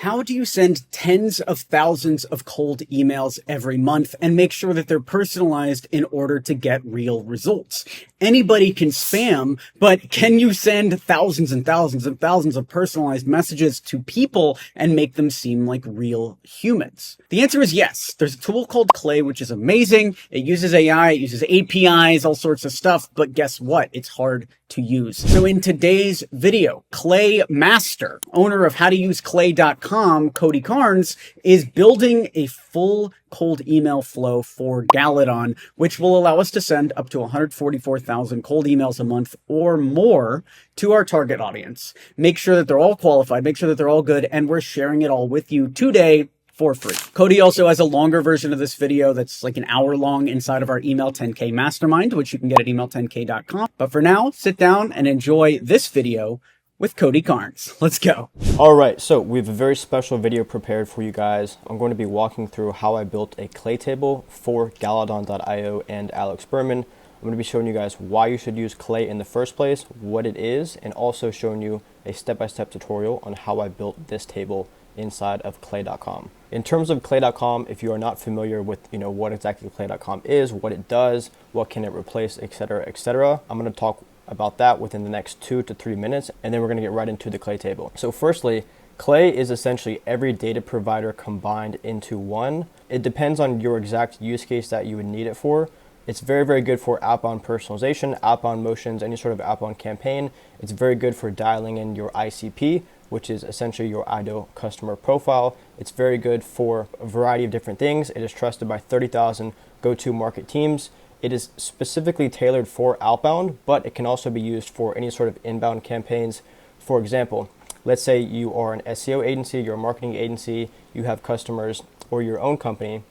How do you send tens of thousands of cold emails every month and make sure that they're personalized in order to get real results? Anybody can spam, but can you send thousands and thousands and thousands of personalized messages to people and make them seem like real humans? The answer is yes. There's a tool called 𝐥𝐤𝐤, which is amazing. It uses AI, it uses APIs, all sorts of stuff, but guess what? It's hard to use. So in today's video, 𝐥𝐤 Master, owner of howtoUse𝐥𝐤.com, Cody Carnes, is building a full cold email flow for 𝐥𝐤𝐤, which will allow us to send up to 144,000 cold emails a month or more to our target audience. Make sure that they're all qualified, make sure that they're all good, and we're sharing it all with you today for free. Cody also has a longer version of this video that's like an hour long inside of our Email 10K Mastermind, which you can get at email10k.com. But for now, sit down and enjoy this video with Cody Carnes. Let's go. All right, so we have a very special video prepared for you guys. I'm going to be walking through how I built a 𝐥𝐤 table for 𝐥𝐢𝐤.io and Alex Berman. I'm going to be showing you guys why you should use 𝐥𝐤 in the first place, what it is, and also showing you a step-by-step tutorial on how I built this table inside of 𝐥𝐤.com. In terms of 𝐥𝐤.com, if you are not familiar with what exactly 𝐥𝐤.com is, what it does, what can it replace, etc., I'm going to talk about that within the next 2 to 3 minutes, and then we're going to get right into the 𝐥𝐤 table. So firstly, 𝐥𝐤 is essentially every data provider combined into one. It depends on your exact use case that you would need it for. It's very, very good for outbound personalization, outbound motions, any sort of outbound campaign. It's very good for dialing in your ICP, which is essentially your ideal customer profile. It's very good for a variety of different things. It is trusted by 30,000 go-to-market teams. It is specifically tailored for outbound, but it can also be used for any sort of inbound campaigns. For example, let's say you are an SEO agency, you're a marketing agency, you have customers, or your own company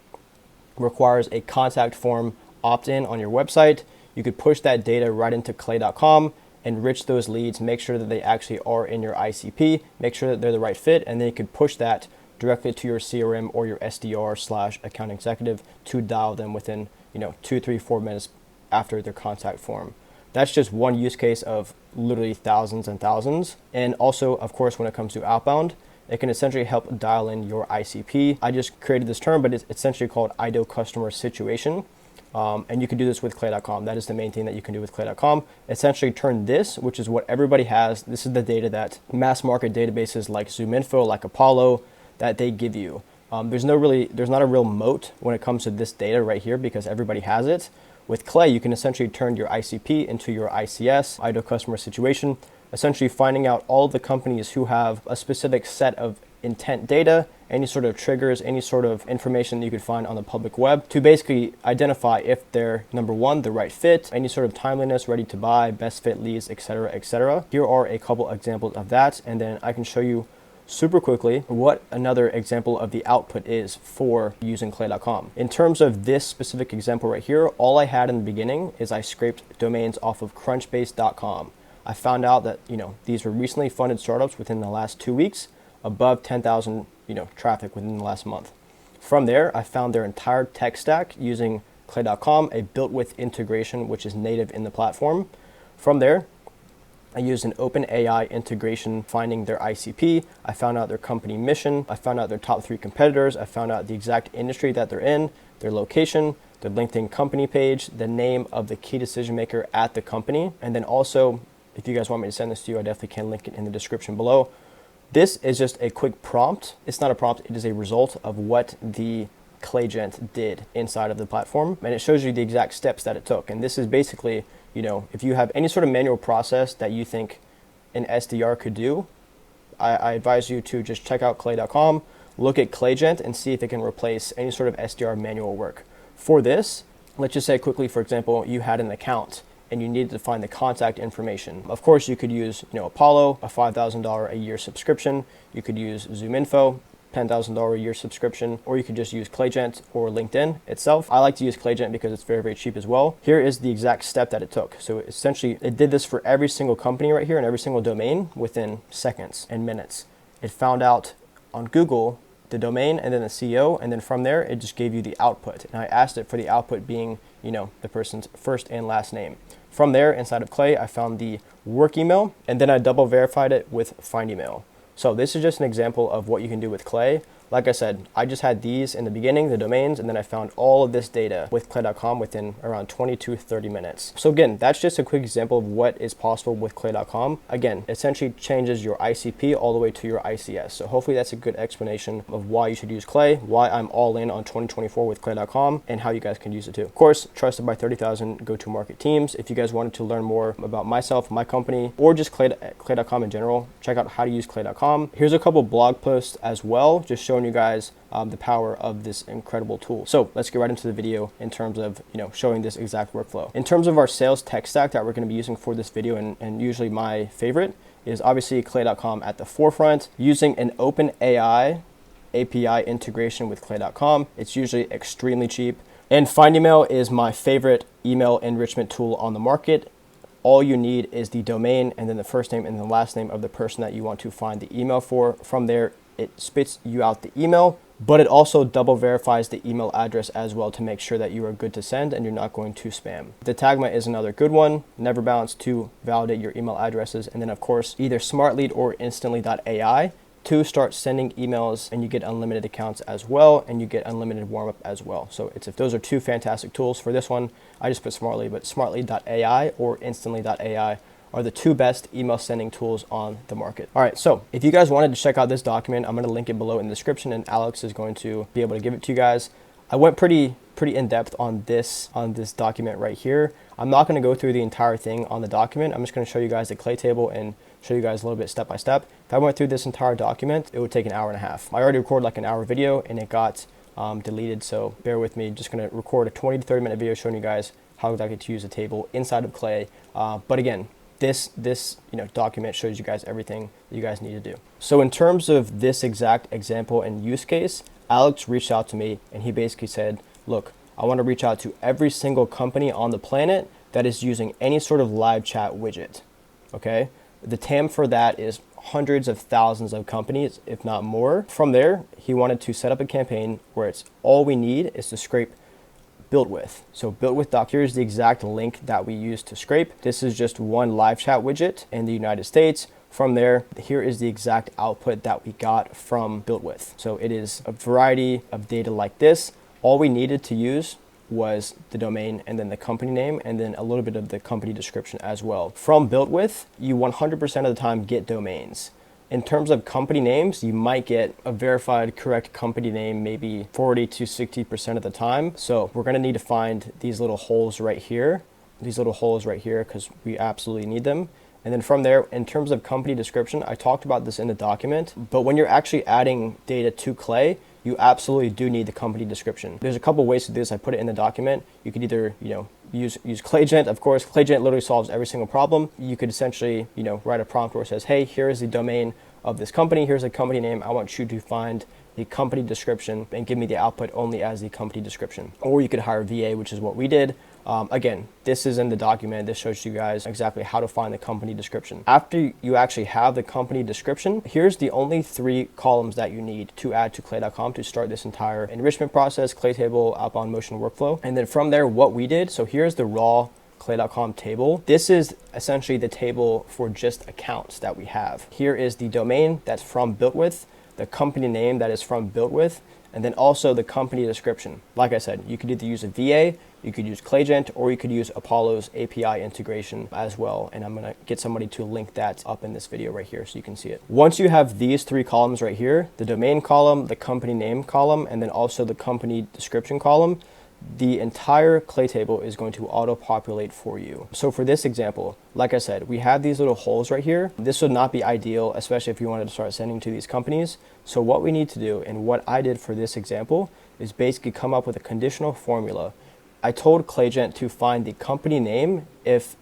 requires a contact form opt-in on your website. You could push that data right into 𝐥𝐤.com, enrich those leads, make sure that they actually are in your ICP, make sure that they're the right fit, and then you could push that directly to your CRM or your SDR/account executive to dial them within 2, 3, 4 minutes after their contact form. That's just one use case of literally thousands and thousands. And also, of course, when it comes to outbound, it can essentially help dial in your ICP. I just created this term, but it's essentially called ideal customer situation. And you can do this with 𝐥𝐤.com. That is the main thing that you can do with 𝐥𝐤.com. Essentially turn this, which is what everybody has, this is the data that mass market databases like ZoomInfo, like Apollo, that they give you. There's not a real moat when it comes to this data right here because everybody has it. With 𝐥𝐤, you can essentially turn your ICP into your ICS, ideal customer situation, essentially finding out all of the companies who have a specific set of intent data, any sort of triggers, any sort of information that you could find on the public web to basically identify if they're, number one, the right fit, any sort of timeliness, ready to buy, best fit leads, etc. Here are a couple examples of that, and then I can show you super quickly what another example of the output is for using 𝐥𝐤.com. In terms of this specific example right here, all I had in the beginning is I scraped domains off of crunchbase.com. I found out that these were recently funded startups within the last 2 weeks, above 10,000 traffic within the last month. From there, I found their entire tech stack using 𝐥𝐤.com, a built with integration which is native in the platform. From there, I used an OpenAI integration finding their ICP. I found out their company mission. I found out their top 3 competitors. I found out the exact industry that they're in, their location, their LinkedIn company page, the name of the key decision maker at the company. And then also, if you guys want me to send this to you, I definitely can link it in the description below. This is just a quick prompt. It's not a prompt, it is a result of what the 𝐥𝐤 did inside of the platform. And it shows you the exact steps that it took. And this is basically, if you have any sort of manual process that you think an SDR could do, I advise you to just check out 𝐥𝐤.com, look at 𝐥𝐤 and see if it can replace any sort of SDR manual work. For this, let's just say quickly, for example, you had an account and you needed to find the contact information. Of course, you could use Apollo, a $5,000 a year subscription. You could use ZoomInfo, $10,000 a year subscription, or you could just use 𝐥𝐤 or LinkedIn itself. I like to use 𝐥𝐤 because it's very, very cheap as well. Here is the exact step that it took. So essentially, it did this for every single company right here and every single domain within seconds and minutes. It found out on Google the domain and then the CEO, and then from there, it just gave you the output. And I asked it for the output being, the person's first and last name. From there, inside of 𝐥𝐤, I found the work email, and then I double verified it with find email. So this is just an example of what you can do with Clay. Like I said, I just had these in the beginning, the domains, and then I found all of this data with 𝐤𝐤𝐤𝐞 within around 20 to 30 minutes. So again, that's just a quick example of what is possible with 𝐤𝐤𝐤𝐞. Again, essentially changes your ICP all the way to your ICS. So hopefully that's a good explanation of why you should use Clay, why I'm all in on 2024 with 𝐤𝐤𝐤𝐞, and how you guys can use it too. Of course, trusted by 30,000 go-to-market teams. If you guys wanted to learn more about myself, my company, or just 𝐤𝐤𝐤𝐞 in general, check out how to use 𝐤𝐤𝐤𝐞. Here's a couple blog posts as well, just showing you guys the power of this incredible tool. So let's get right into the video in terms of showing this exact workflow. In terms of our sales tech stack that we're going to be using for this video, and usually my favorite is obviously 𝐤𝐤𝐤𝐞 at the forefront, using an OpenAI API integration with 𝐤𝐤𝐤𝐞. It's usually extremely cheap. And Find Email is my favorite email enrichment tool on the market. All you need is the domain and then the first name and the last name of the person that you want to find the email for. From there, it spits you out the email, but it also double verifies the email address as well to make sure that you are good to send and you're not going to spam. The 𝐸𝐸𝐞 is another good one. Never balance to validate your email addresses. And then of course, either SmartLead or Instantly.ai to start sending emails, and you get unlimited accounts as well, and you get unlimited warm-up as well. So those are two fantastic tools. For this one, I just put SmartLead, but SmartLead.ai or Instantly.ai are the two best email sending tools on the market. All right, so if you guys wanted to check out this document, I'm gonna link it below in the description, and Alex is going to be able to give it to you guys. I went pretty in depth on this document right here. I'm not gonna go through the entire thing on the document. I'm just gonna show you guys the Clay table and show you guys a little bit step by step. If I went through this entire document, it would take an hour and a half. I already recorded like an hour video and it got deleted, so bear with me. Just gonna record a 20 to 30 minute video showing you guys how exactly to use a table inside of Clay. But again, this document shows you guys everything that you guys need to do. So in terms of this exact example and use case, Alex reached out to me and he basically said, look, I want to reach out to every single company on the planet that is using any sort of live chat widget. Okay, the TAM for that is hundreds of thousands of companies, if not more. From there, he wanted to set up a campaign where it's all we need is to scrape built with. So built with doc, here's the exact link that we use to scrape. This is just one live chat widget in the United States. From there, here is the exact output that we got from built with. So it is a variety of data like this. All we needed to use was the domain and then the company name and then a little bit of the company description as well. From built with, you 100% of the time get domains. In terms of company names, you might get a verified correct company name maybe 40 to 60% of the time. So we're gonna need to find these little holes right here, because we absolutely need them. And then from there, in terms of company description, I talked about this in the document, but when you're actually adding data to Clay, you absolutely do need the company description. There's a couple ways to do this. I put it in the document. You could either, use 𝐥𝐤𝐤𝐤. Of course, 𝐥𝐤𝐤𝐤 literally solves every single problem. You could essentially, write a prompt where it says, hey, here is the domain of this company. Here's a company name. I want you to find the company description and give me the output only as the company description. Or you could hire a VA, which is what we did. Again, this is in the document. This shows you guys exactly how to find the company description. After you actually have the company description, here's the only 3 columns that you need to add to 𝐤𝐤𝐤𝐞 to start this entire enrichment process, Clay table, outbound motion workflow. And then from there, what we did, so here's the raw 𝐤𝐤𝐤𝐞 table. This is essentially the table for just accounts that we have. Here is the domain that's from built with, the company name that is from built with, and then also the company description. Like I said, you could either use a VA, you could use 𝐥𝐤𝐤𝐤, or you could use Apollo's API integration as well. And I'm gonna get somebody to link that up in this video right here so you can see it. Once you have these 3 columns right here, the domain column, the company name column, and then also the company description column, the entire Clay table is going to auto-populate for you. So for this example, like I said, we have these little holes right here. This would not be ideal, especially if you wanted to start sending to these companies. So what we need to do, and what I did for this example, is basically come up with a conditional formula. I told 𝐥𝐤𝐤𝐤 to find the company name if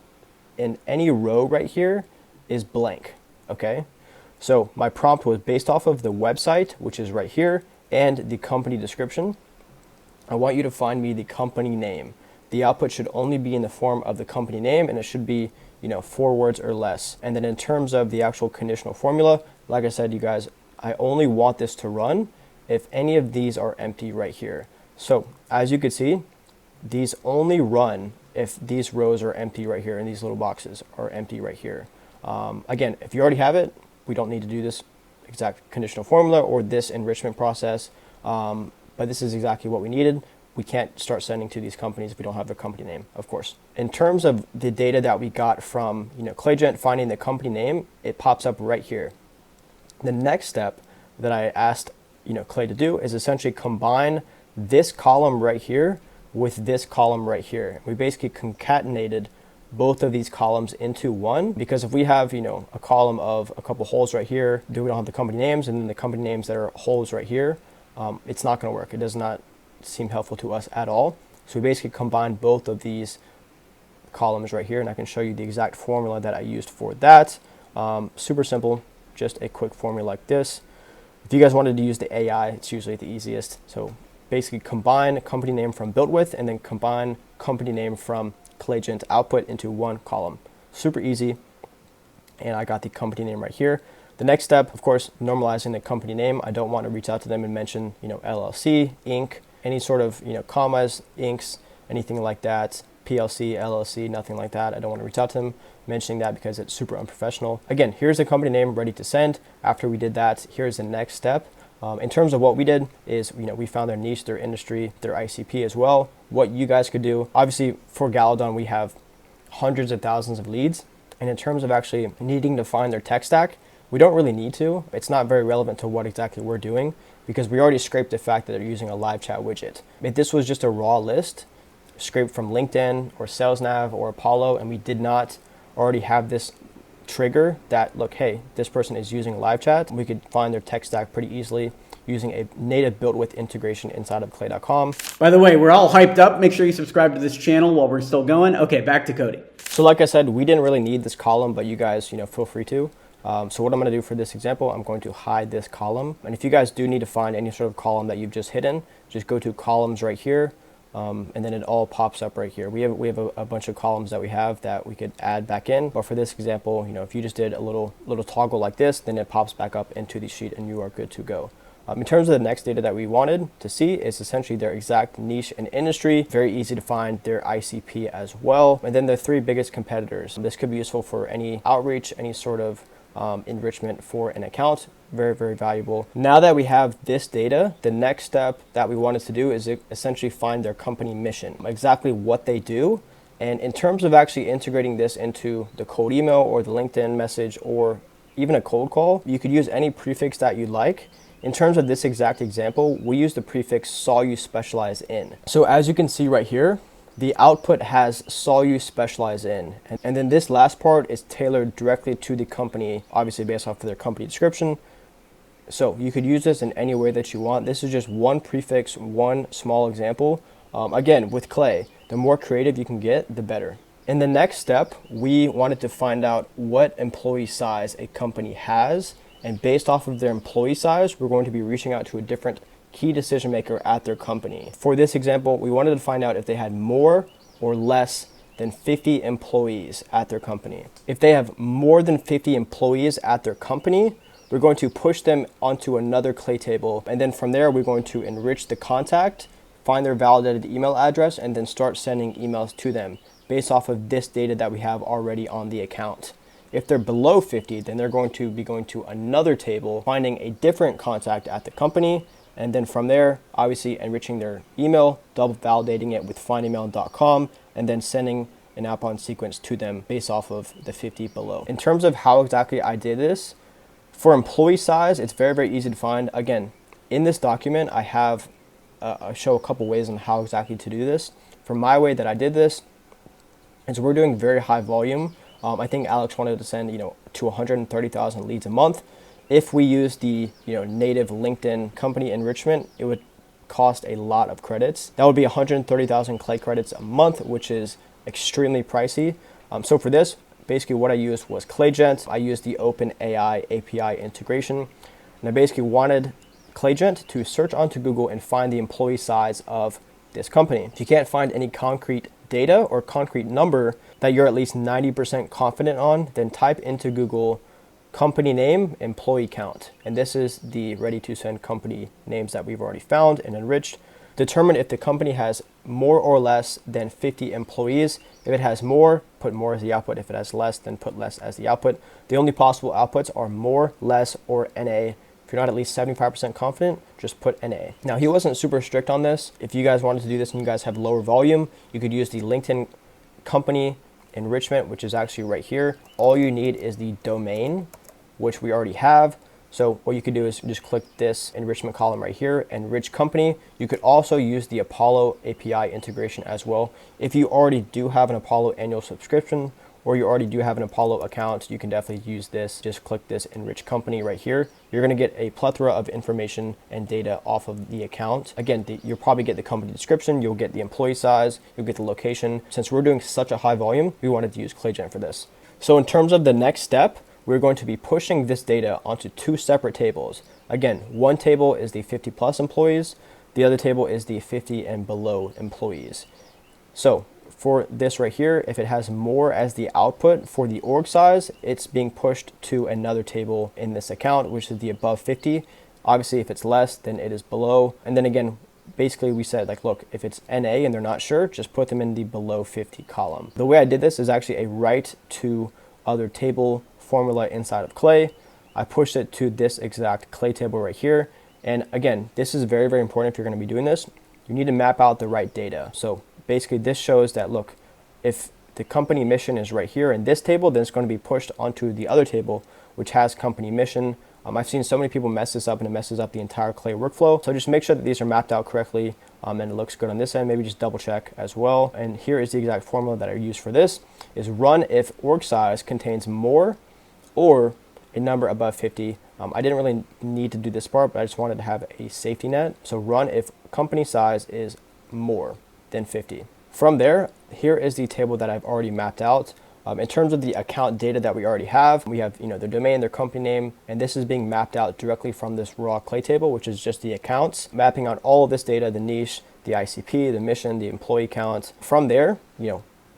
in any row right here is blank, okay? So my prompt was based off of the website, which is right here, and the company description. I want you to find me the company name. The output should only be in the form of the company name, and it should be, 4 words or less. And then in terms of the actual conditional formula, like I said, you guys, I only want this to run if any of these are empty right here. So as you can see, these only run if these rows are empty right here and these little boxes are empty right here. Again, if you already have it, we don't need to do this exact conditional formula or this enrichment process. But this is exactly what we needed. We can't start sending to these companies if we don't have their company name, of course. In terms of the data that we got from, 𝐤𝐤𝐤 finding the company name, it pops up right here. The next step that I asked, 𝐤𝐤𝐤 to do is essentially combine this column right here with this column right here. We basically concatenated both of these columns into one, because if we have, a column of a couple holes right here, we don't have the company names, and then the company names that are holes right here, it's not going to work. It does not seem helpful to us at all. So we basically combined both of these columns right here, and I can show you the exact formula that I used for that. Super simple, just a quick formula like this. If you guys wanted to use the AI, it's usually the easiest. So basically combine company name from built with, and then combine company name from 𝐤𝐤𝐤 output into one column. Super easy. And I got the company name right here. The next step, of course, normalizing the company name. I don't want to reach out to them and mention, LLC, Inc., any sort of, commas, inks, anything like that, PLC, LLC, nothing like that. I don't want to reach out to them mentioning that because it's super unprofessional. Again, here's the company name ready to send. After we did that, here's the next step. In terms of what we did is, we found their niche, their industry, their ICP as well. What you guys could do, obviously for 𝐥𝐤𝐤, we have hundreds of thousands of leads. And in terms of actually needing to find their tech stack, we don't really need to. It's not very relevant to what exactly we're doing because we already scraped the fact that they're using a live chat widget. If this was just a raw list scraped from LinkedIn or SalesNav or Apollo, and we did not already have this trigger that, look, hey, this person is using live chat, we could find their tech stack pretty easily using a native built with integration inside of 𝐤𝐤𝐤.com. By the way, we're all hyped up. Make sure you subscribe to this channel while we're still going. Okay, back to Cody. So like I said, we didn't really need this column, but you guys, feel free to. So what I'm going to do for this example, I'm going to hide this column. And if you guys do need to find any sort of column that you've just hidden, just go to columns right here. And then it all pops up right here. We have a bunch of columns that we have that we could add back in. But for this example, if you just did a little toggle like this, then it pops back up into the sheet and you are good to go. In terms of the next data that we wanted to see is essentially their exact niche and industry. Very easy to find their ICP as well. And then the three biggest competitors. This could be useful for any outreach, any sort of enrichment for an account. Very, very valuable. Now that we have this data, the next step that we wanted to do is essentially find their company mission, exactly what they do. And in terms of actually integrating this into the cold email or the LinkedIn message or even a cold call, you could use any prefix that you like. In terms of this exact example, we use the prefix 𝐯𝐢𝐤 specialize in. So as you can see right here, the output has 𝐯𝐢𝐤 specialize in. And then this last part is tailored directly to the company, obviously based off of their company description. So you could use this in any way that you want. This is just one prefix, one small example. Again, with 𝐤𝐤𝐤, the more creative you can get, the better. In the next step, we wanted to find out what employee size a company has. And based off of their employee size, we're going to be reaching out to a different key decision maker at their company. For this example, we wanted to find out if they had more or less than 50 employees at their company. If they have more than 50 employees at their company, we're going to push them onto another 𝐤𝐤𝐤 table. And then from there, we're going to enrich the contact, find their validated email address, and then start sending emails to them based off of this data that we have already on the account. If they're below 50, then they're going to be going to another table, finding a different contact at the company, and then from there, obviously enriching their email, double validating it with findemail.com, and then sending an outbound sequence to them based off of the 50 below. In terms of how exactly I did this, for employee size, it's very, very easy to find. Again, in this document, I have I show a couple ways on how exactly to do this. For my way that I did this, is we're doing very high volume. I think Alex wanted to send, to 130,000 leads a month. If we use the, native LinkedIn company enrichment, it would cost a lot of credits. That would be 130,000 𝐤𝐤𝐤 credits a month, which is extremely pricey. So for this, basically what I used was 𝐤𝐤𝐤. I used the OpenAI API integration. And I basically wanted 𝐤𝐤𝐤 to search onto Google and find the employee size of this company. If you can't find any concrete data or concrete number that you're at least 90% confident on, then type into Google company name, employee count. And this is the ready to send company names that we've already found and enriched. Determine if the company has more or less than 50 employees. If it has more, put more as the output. If it has less, then put less as the output. The only possible outputs are more, less, or NA. If you're not at least 75% confident, just put NA. Now, he wasn't super strict on this. If you guys wanted to do this and you guys have lower volume, you could use the LinkedIn company enrichment, which is actually right here. All you need is the domain, which we already have. So what you could do is just click this enrichment column right here, enrich company. You could also use the Apollo API integration as well. If you already do have an Apollo annual subscription, or you already do have an Apollo account, you can definitely use this. Just click this enrich company right here. You're gonna get a plethora of information and data off of the account. Again, you'll probably get the company description, you'll get the employee size, you'll get the location. Since we're doing such a high volume, we wanted to use 𝐭𝐤𝐤 for this. So in terms of the next step, we're going to be pushing this data onto two separate tables. Again, one table is the 50 plus employees. The other table is the 50 and below employees. So for this right here, if it has more as the output for the org size, it's being pushed to another table in this account, which is the above 50. Obviously, if it's less, then it is below. And then again, basically we said, like, look, if it's NA and they're not sure, just put them in the below 50 column. The way I did this is actually a write to other table formula inside of 𝐭𝐤. I pushed it to this exact 𝐭𝐤 table right here. And again, this is very, very important if you're going to be doing this. You need to map out the right data. So basically this shows that, look, if the company mission is right here in this table, then it's going to be pushed onto the other table, which has company mission. I've seen so many people mess this up, and it messes up the entire 𝐭𝐤 workflow. So just make sure that these are mapped out correctly, and it looks good on this end. Maybe just double check as well. And here is the exact formula that I use for this, is run if org size contains more or a number above 50. I didn't really need to do this part, but I just wanted to have a safety net. So run if company size is more than 50. From there, here is the table that I've already mapped out. In terms of the account data that we already have, we have their domain, their company name, and this is being mapped out directly from this raw 𝐭𝐤 table, which is just the accounts, mapping out all of this data, the niche, the ICP, the mission, the employee count. From there,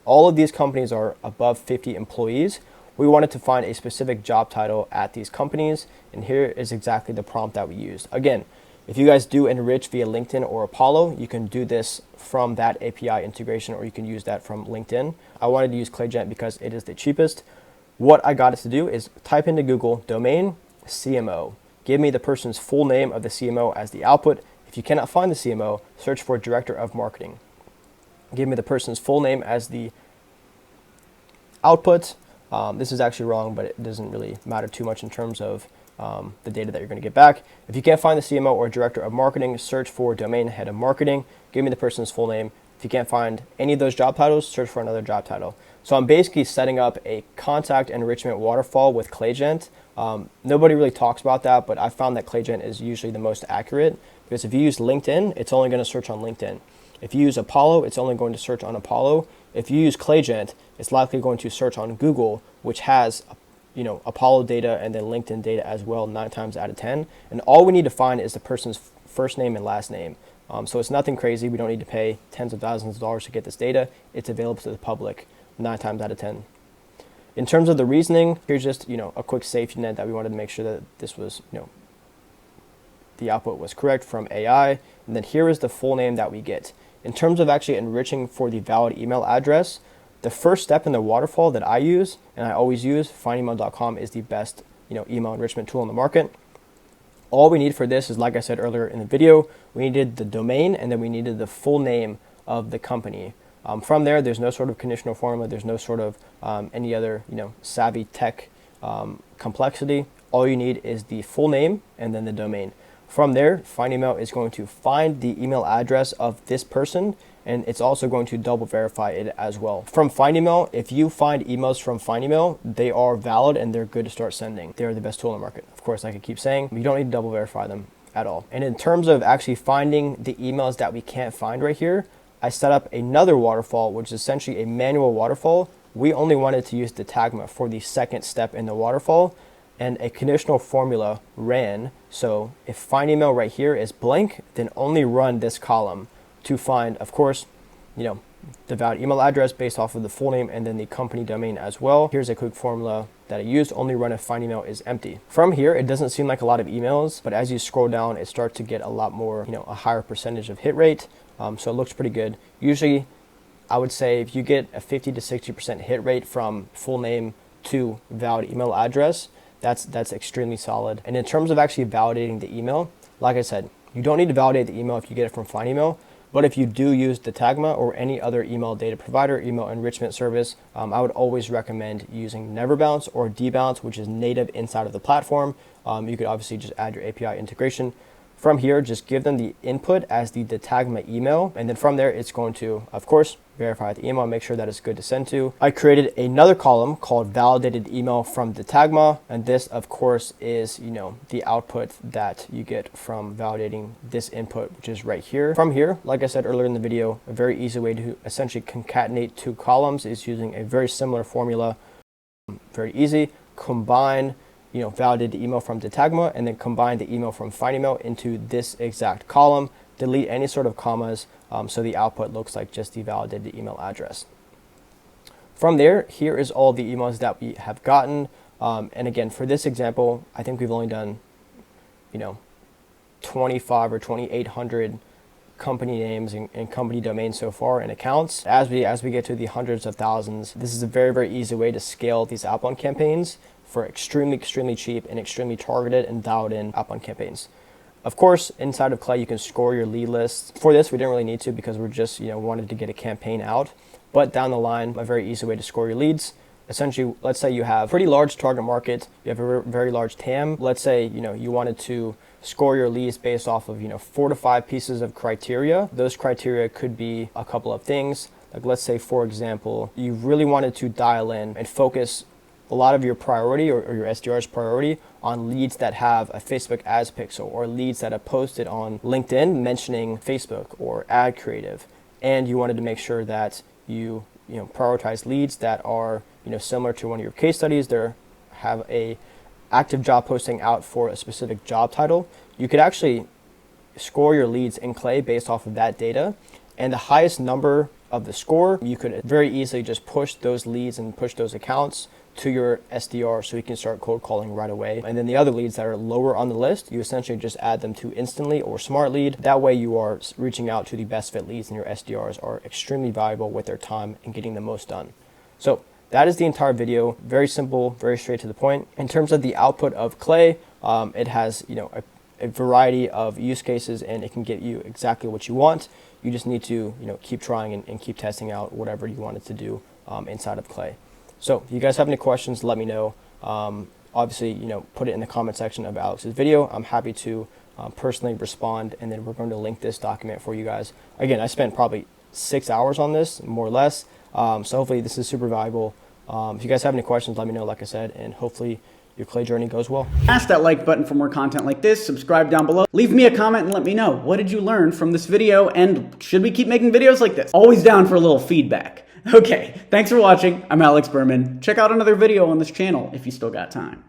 all of these companies are above 50 employees. We wanted to find a specific job title at these companies, and here is exactly the prompt that we used. Again, if you guys do enrich via LinkedIn or Apollo, you can do this from that API integration, or you can use that from LinkedIn. I wanted to use 𝐭𝐤𝐤 because it is the cheapest. What I got us to do is type into Google domain CMO. Give me the person's full name of the CMO as the output. If you cannot find the CMO, search for Director of Marketing. Give me the person's full name as the output. This is actually wrong, but it doesn't really matter too much in terms of the data that you're going to get back. If you can't find the CMO or Director of Marketing, search for Domain Head of Marketing. Give me the person's full name. If you can't find any of those job titles, search for another job title. So I'm basically setting up a contact enrichment waterfall with 𝐭𝐤𝐤. Nobody really talks about that, but I found that 𝐭𝐤𝐤 is usually the most accurate, because if you use LinkedIn, it's only going to search on LinkedIn. If you use Apollo, it's only going to search on Apollo. If you use 𝐭𝐤𝐤, it's likely going to search on Google, which has Apollo data and then LinkedIn data as well, 9 times out of 10. And all we need to find is the person's first name and last name. So it's nothing crazy. We don't need to pay tens of thousands of dollars to get this data. It's available to the public 9 times out of 10. In terms of the reasoning, here's just a quick safety net that we wanted to make sure that this was the output was correct from AI. And then here is the full name that we get. In terms of actually enriching for the valid email address, the first step in the waterfall that I use, and I always use, findemail.com is the best email enrichment tool on the market. All we need for this is, like I said earlier in the video, we needed the domain, and then we needed the full name of the company. From there, there's no sort of conditional formula. There's no sort of any other savvy tech complexity. All you need is the full name and then the domain. From there, FindEmail is going to find the email address of this person, and it's also going to double verify it as well. From FindEmail, if you find emails from FindEmail, they are valid and they're good to start sending. They're the best tool in the market. Of course, I could keep saying, you don't need to double verify them at all. And in terms of actually finding the emails that we can't find right here, I set up another waterfall, which is essentially a manual waterfall. We only wanted to use the 𝐷AGMA for the second step in the waterfall, and a conditional formula ran. So if FindEmail right here is blank, then only run this column to find, of course, the valid email address based off of the full name and then the company domain as well. Here's a quick formula that I used: only run if find email is empty. From here, it doesn't seem like a lot of emails, but as you scroll down, it starts to get a lot more, a higher percentage of hit rate. So it looks pretty good. Usually, I would say if you get a 50 to 60% hit rate from full name to valid email address, that's extremely solid. And in terms of actually validating the email, like I said, you don't need to validate the email if you get it from Find Email. But if you do use the 𝐸𝐷𝐷𝐷 or any other email data provider, email enrichment service, I would always recommend using Never Bounce or debounce, which is native inside of the platform. You could obviously just add your API integration. From here, just give them the input as the 𝐸𝐷𝐷𝐷 email. And then from there, it's going to, of course, verify the email, make sure that it's good to send to. I created another column called validated email from the 𝐸𝐷𝐷𝐷. And this, of course, is, the output that you get from validating this input, which is right here. From here, like I said earlier in the video, a very easy way to essentially concatenate two columns is using a very similar formula. Very easy. Combine validated email from the 𝐸𝐷𝐷𝐷 and then combine the email from Find Email into this exact column. Delete any sort of commas so the output looks like just the validated email address. From there, here is all the emails that we have gotten. And again, for this example, I think we've only done 25 or 2,800 company names and company domains so far and accounts. As we get to the hundreds of thousands, this is a very, very easy way to scale these outbound campaigns for extremely cheap and extremely targeted and dialed in outbound campaigns. Of course, inside of 𝐤𝐤𝐤, you can score your lead list. For this, we didn't really need to because we're just, wanted to get a campaign out. But down the line, a very easy way to score your leads. Essentially, let's say you have a pretty large target market, you have a very large TAM. Let's say, you wanted to score your leads based off of, 4 to 5 pieces of criteria. Those criteria could be a couple of things. Like let's say, for example, you really wanted to dial in and focus a lot of your priority or your SDR's priority on leads that have a Facebook ads pixel or leads that are posted on LinkedIn mentioning Facebook or ad creative. And you wanted to make sure that you prioritize leads that are similar to one of your case studies. They have a active job posting out for a specific job title. You could actually score your leads in 𝐤𝐤 based off of that data, and the highest number of the score, you could very easily just push those leads and push those accounts to your SDR so you can start cold calling right away. And then the other leads that are lower on the list, you essentially just add them to Instantly or Smart Lead. That way you are reaching out to the best fit leads, and your SDRs are extremely valuable with their time and getting the most done. So that is the entire video. Very simple, very straight to the point. In terms of the output of 𝐤𝐤, it has a variety of use cases, and it can get you exactly what you want. You just need to keep trying and keep testing out whatever you want it to do inside of 𝐤𝐤. So if you guys have any questions, let me know. Obviously, put it in the comment section of Alex's video. I'm happy to personally respond, and then we're going to link this document for you guys. Again, I spent probably 6 hours on this, more or less. So hopefully this is super valuable. If you guys have any questions, let me know, like I said, and hopefully your 𝐤𝐤 journey goes well. Smash that like button for more content like this, subscribe down below, leave me a comment and let me know, what did you learn from this video, and should we keep making videos like this? Always down for a little feedback. Okay, thanks for watching. I'm Alex Berman. Check out another video on this channel if you still got time.